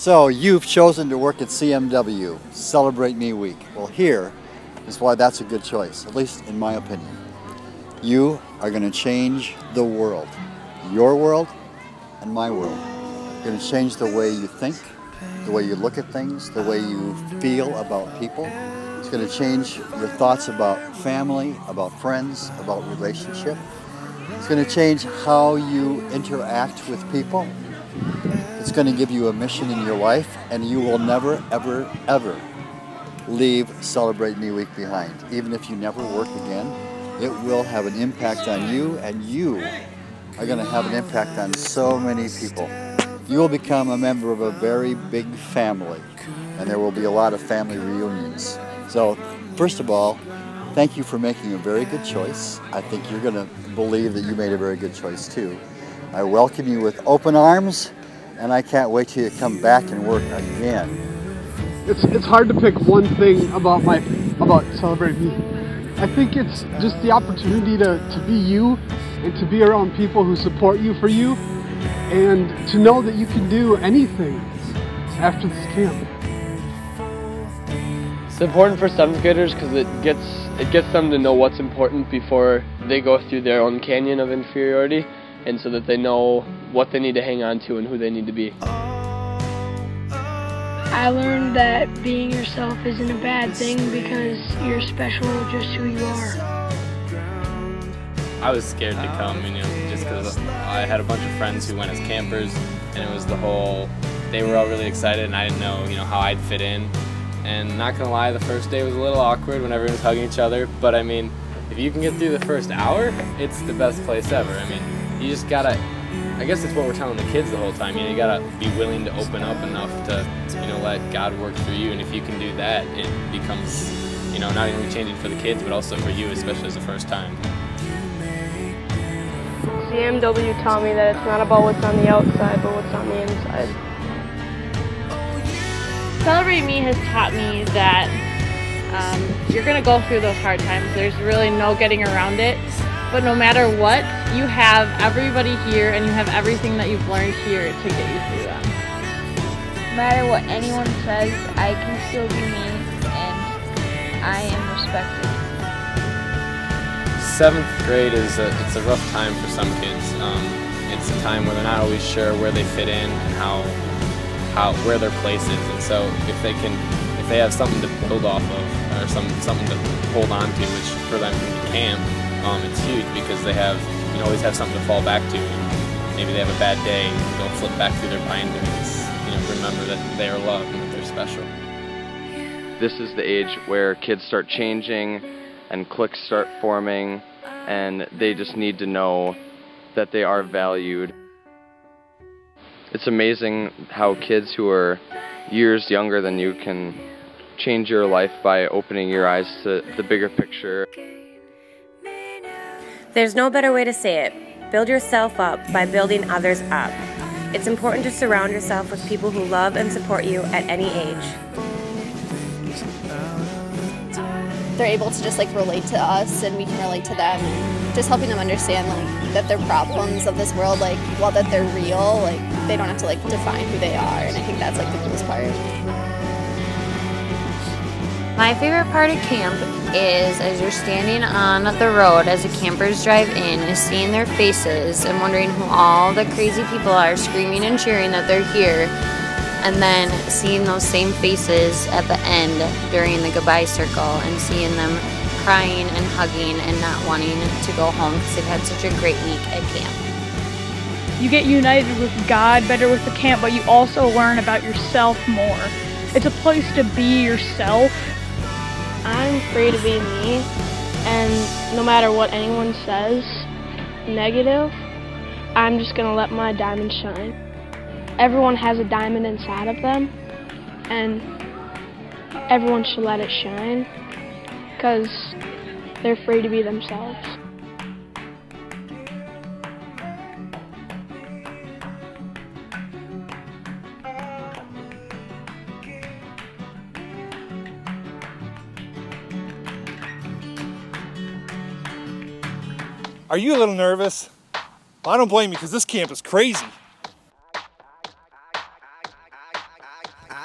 So you've chosen to work at CMW, Celebrate Me Week. Well, here is why that's a good choice, at least in my opinion. You are going to change the world, your world and my world. You're going to change the way you think, the way you look at things, the way you feel about people. It's going to change your thoughts about family, about friends, about relationship. It's going to change how you interact with people. It's going to give you a mission in your life, and you will never, ever, ever leave Celebrate Me Week behind. Even if you never work again, it will have an impact on you, and you are going to have an impact on so many people. You will become a member of a very big family, and there will be a lot of family reunions. So, first of all, thank you for making a very good choice. I think you're going to believe that you made a very good choice too. I welcome you with open arms, and I can't wait till you come back and work again. It's hard to pick one thing about Celebrate Me. I think it's just the opportunity to be you and to be around people who support you for you, and to know that you can do anything after this camp. It's important for 7th graders because it gets them to know what's important before they go through their own canyon of inferiority, and so that they know what they need to hang on to and who they need to be. I learned that being yourself isn't a bad thing because you're special just who you are. I was scared to come, just because I had a bunch of friends who went as campers, and it was they were all really excited, and I didn't know, how I'd fit in. And not gonna lie, the first day was a little awkward when everyone was hugging each other, but if you can get through the first hour, it's the best place ever. You just gotta, I guess it's what we're telling the kids the whole time, you gotta be willing to open up enough to, let God work through you, and if you can do that, it becomes, not only changing for the kids, but also for you, especially as the first time. CMW taught me that it's not about what's on the outside, but what's on the inside. Celebrate Me has taught me that you're going to go through those hard times. There's really no getting around it. But no matter what, you have everybody here and you have everything that you've learned here to get you through them. No matter what anyone says, I can still be me and I am respected. 7th grade is it's a rough time for some kids. It's a time where they're not always sure where they fit in and where their place is. And so if they have something to build off of or something to hold on to, which for them can be camp, it's huge because they always have something to fall back to. Maybe they have a bad day, they'll flip back through their bindings, remember that they are loved and that they're special. This is the age where kids start changing and cliques start forming, and they just need to know that they are valued. It's amazing how kids who are years younger than you can change your life by opening your eyes to the bigger picture. There's no better way to say it. Build yourself up by building others up. It's important to surround yourself with people who love and support you at any age. They're able to just relate to us and we can relate to them, and just helping them understand that their problems of this world, while that they're real, they don't have to define who they are, and I think that's the coolest part. My favorite part of camp is as you're standing on the road as the campers drive in, is seeing their faces and wondering who all the crazy people are screaming and cheering that they're here, and then seeing those same faces at the end during the goodbye circle and seeing them crying and hugging and not wanting to go home because they've had such a great week at camp. You get united with God better with the camp, but you also learn about yourself more. It's a place to be yourself. I'm free to be me, and no matter what anyone says negative, I'm just going to let my diamond shine. Everyone has a diamond inside of them, and everyone should let it shine because they're free to be themselves. Are you a little nervous? Well, I don't blame you because this camp is crazy.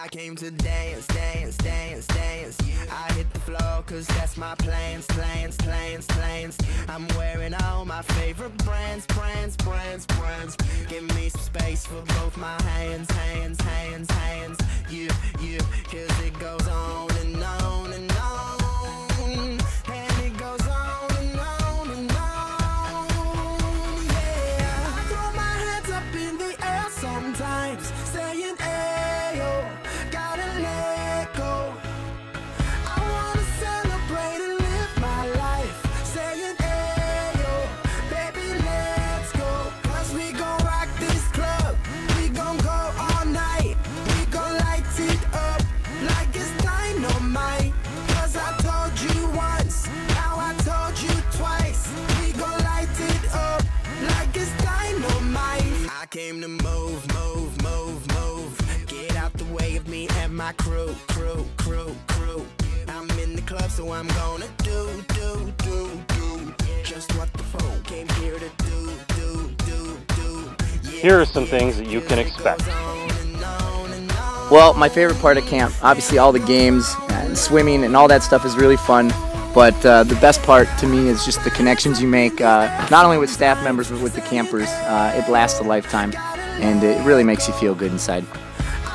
I came to dance, dance, dance, dance. I hit the floor cause that's my plans, plans, plans, plans. I'm wearing all my favorite brands, brands, brands, brands. Give me some space for both my hands, hands, hands, hands. You, cause it goes on and on and on. And it goes on and on and on. Yeah, I throw my hands up in the air sometimes, saying, ayo, gotta let go. I wanna celebrate and live my life, saying, ayo, baby, let's go. Cause we gon' rock this club, we gon' go all night. We gon' light it up like it's dynamite. Cause I told you once, now I told you twice. We gon' light it up like it's dynamite. I came to move, move, move, move. Get out the way of me and my crew, crew, crew, crew. I'm in the club, so I'm gonna do just what the folk came here to do. Here are some things that you can expect. Well, my favorite part of camp, obviously all the games and swimming and all that stuff is really fun, but the best part to me is just the connections you make, not only with staff members but with the campers. It lasts a lifetime and it really makes you feel good inside.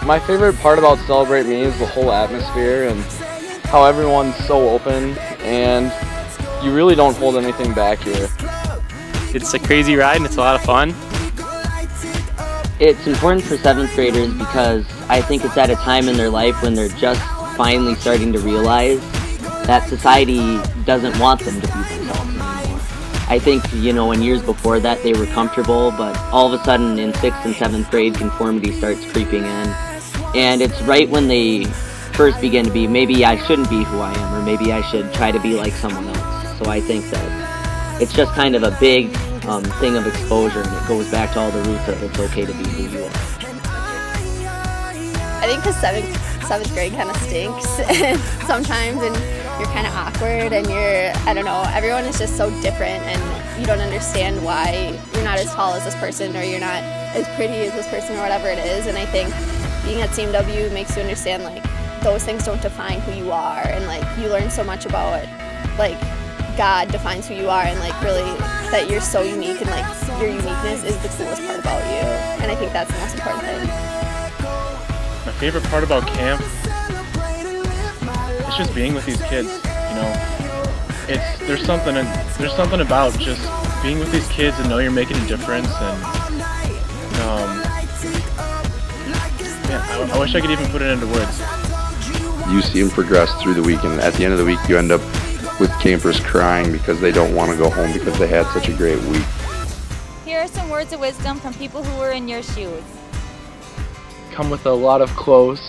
My favorite part about Celebrate Me is the whole atmosphere and how everyone's so open and you really don't hold anything back here. It's a crazy ride and it's a lot of fun. It's important for 7th graders because I think it's at a time in their life when they're just finally starting to realize that society doesn't want them to be themselves anymore. I think, you know, in years before that they were comfortable, but all of a sudden in 6th and 7th grade conformity starts creeping in. And it's right when they first begin to be, maybe I shouldn't be who I am, or maybe I should try to be like someone else. So I think that it's just kind of a big thing of exposure, and it goes back to all the roots of it's okay to be who you are. I think because 7th grade kind of stinks sometimes, and you're kind of awkward, and I don't know, everyone is just so different, and you don't understand why you're not as tall as this person, or you're not as pretty as this person, or whatever it is. And I think being at CMW makes you understand, like, those things don't define who you are, and like you learn so much about, like, God defines who you are, and like really that you're so unique, and like your uniqueness is the coolest part about you, and I think that's the most important thing. My favorite part about camp is just being with these kids. You know, there's something about just being with these kids and know you're making a difference, and I wish I could even put it into words. You see them progress through the week, and at the end of the week you end up with campers crying because they don't want to go home because they had such a great week. Here are some words of wisdom from people who were in your shoes. Come with a lot of clothes,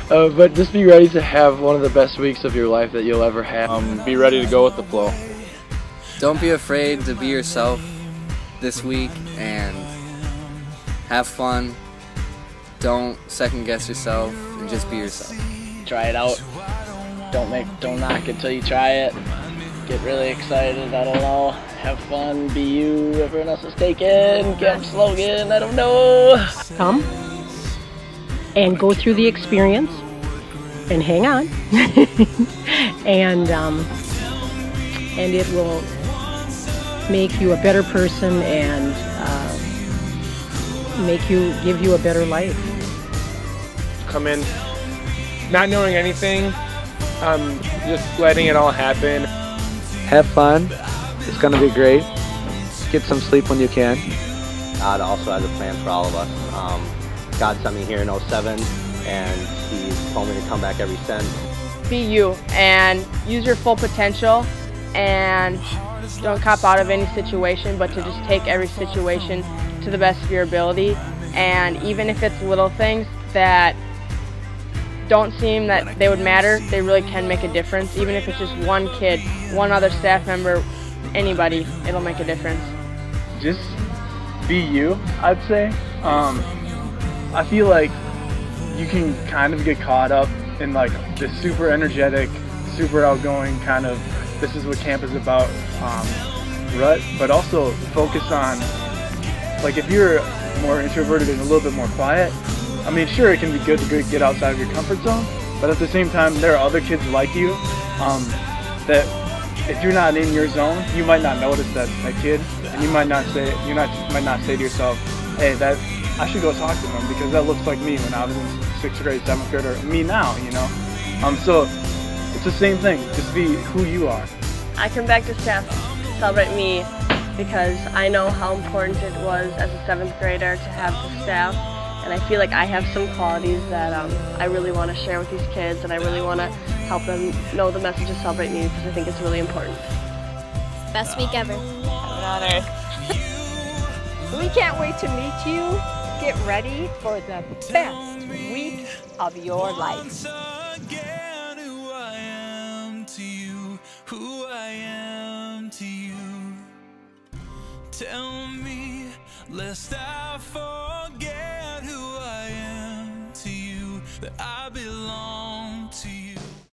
but just be ready to have one of the best weeks of your life that you'll ever have. Be ready to go with the flow. Don't be afraid to be yourself this week and have fun. Don't second guess yourself and just be yourself. Try it out. Don't knock it till you try it. Get really excited, I don't know. Have fun, be you, everyone else is taken. Camp slogan, I don't know. Come and go through the experience and hang on. and it will make you a better person and give you a better life. Come in not knowing anything, just letting it all happen. Have fun. It's going to be great. Get some sleep when you can. God also has a plan for all of us. God sent me here in 07, and He's told me to come back ever since. Be you and use your full potential, and don't cop out of any situation, but to just take every situation to the best of your ability. And even if it's little things that don't seem that they would matter, they really can make a difference. Even if it's just one kid, one other staff member, anybody, it'll make a difference. Just be you, I'd say. I feel like you can kind of get caught up in like this super energetic, super outgoing kind of, this is what camp is about, rut, but also focus on, like if you're more introverted and a little bit more quiet, I mean, sure, it can be good to get outside of your comfort zone, but at the same time, there are other kids like you that if you're not in your zone, you might not notice that kid, and you might not say to yourself, hey, that I should go talk to him because that looks like me when I was in 6th grade, 7th grade, or me now, you know. So it's the same thing. Just be who you are. I come back to staff to celebrate me because I know how important it was as a 7th grader to have the staff, and I feel like I have some qualities that I really want to share with these kids, and I really want to help them know the message of Celebrate Me because I think it's really important. Best week ever. On earth. We can't wait to meet you. Get ready for the best week of your life. Who I am to you. Tell me, lest I forget who I am to you, that I belong to you.